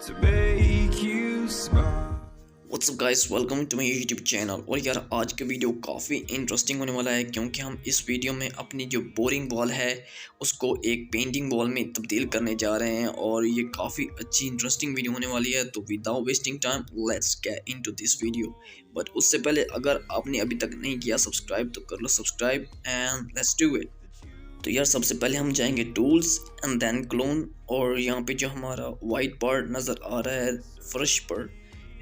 to make you smile. What's up guys, welcome to my YouTube channel. और यार आज का वीडियो काफ़ी इंटरेस्टिंग होने वाला है क्योंकि हम इस वीडियो में अपनी जो बोरिंग वॉल है उसको एक पेंटिंग वॉल में तब्दील करने जा रहे हैं और ये काफ़ी अच्छी इंटरेस्टिंग वीडियो होने वाली है। तो without wasting time let's get into this video. But उससे पहले अगर आपने अभी तक नहीं किया सब्सक्राइब तो कर लो subscribe and let's do it. तो यार सबसे पहले हम जाएंगे टूल्स एंड देन क्लोन, और यहाँ पे जो हमारा वाइट पार्ट नज़र आ रहा है फर्श पर,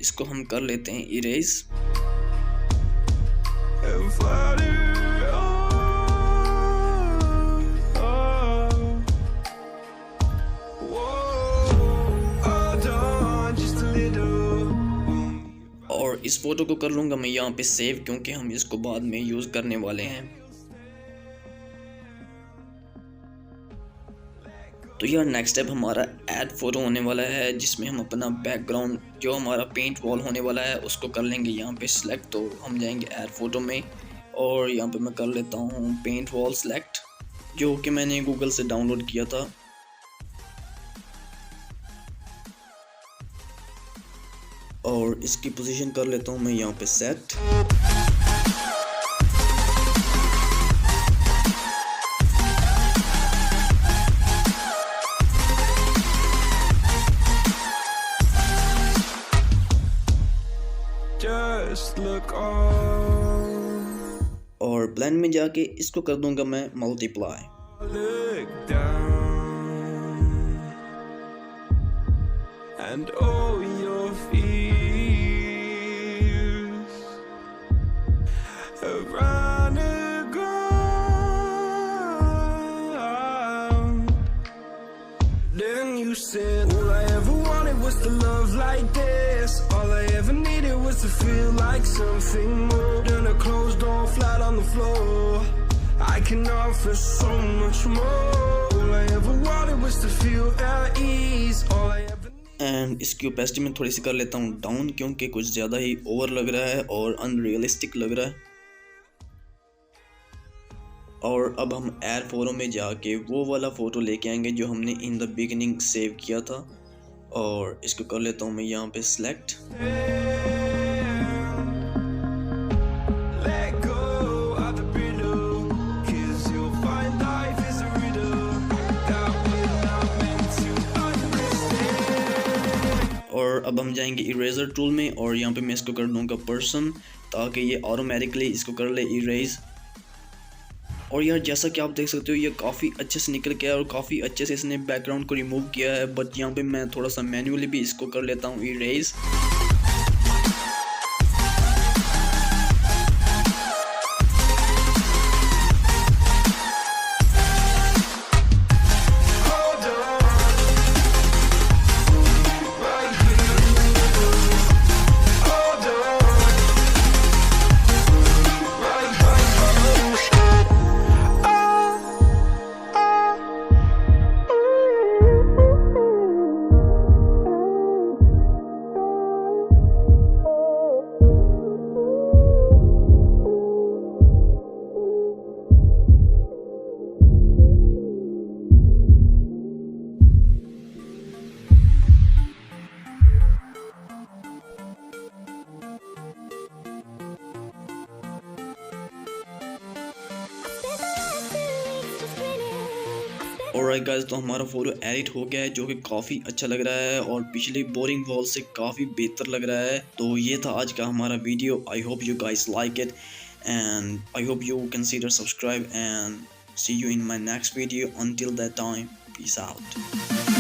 इसको हम कर लेते हैं erase. And flutter on. Whoa, hold on just a little. और इस फोटो को कर लूँगा मैं यहाँ पे सेव क्योंकि हम इसको बाद में यूज़ करने वाले हैं। तो यार नेक्स्ट स्टेप हमारा ऐड फोटो होने वाला है जिसमें हम अपना बैकग्राउंड जो हमारा पेंट वॉल होने वाला है उसको कर लेंगे यहाँ पे सिलेक्ट। तो हम जाएंगे ऐड फोटो में और यहाँ पे मैं कर लेता हूँ पेंट वॉल सिलेक्ट, जो कि मैंने गूगल से डाउनलोड किया था। और इसकी पोजीशन कर लेता हूँ मैं यहाँ पे सेट। Just look on. और ब्लेंड में जाके इसको कर दूंगा मैं multiply. Look down. And all your fears around the ground. Then you said, all I ever wanted was to love like this. All I ever needed was to feel like something more than a closed door flat on the floor. I can offer so much more. All I ever wanted was to feel at ease. All I ever and इसकी opacity में थोड़ी सी कर लेता हूँ down क्योंकि कुछ ज़्यादा ही over लग रहा है और अनरियलिस्टिक लग रहा है। और अब हम एड फोटो में जाके वो वाला फ़ोटो लेके आएंगे जो हमने इन द बिगिनिंग सेव किया था, और इसको कर लेता हूँ मैं यहाँ पे select. let go of the riddle, 'cause you'll find life is a riddle that we're not meant to understand. और अब हम जाएंगे इरेजर टूल में और यहाँ पे मैं इसको कर दूँगा पर्सन ताकि ये ऑटोमेटिकली इसको कर ले इरेज। और यार जैसा कि आप देख सकते हो ये काफ़ी अच्छे से निकल गया और काफ़ी अच्छे से इसने बैकग्राउंड को रिमूव किया है। बट यहाँ पे मैं थोड़ा सा मैन्युअली भी इसको कर लेता हूँ erase. Hold on, right here. Hold on, right here. Alright guys, तो हमारा फोटो एडिट हो गया है जो कि काफ़ी अच्छा लग रहा है और पिछली बोरिंग वॉल से काफ़ी बेहतर लग रहा है। तो ये था आज का हमारा video. I hope you guys like it and I hope you consider subscribe and see you in my next video. Until that time, peace out.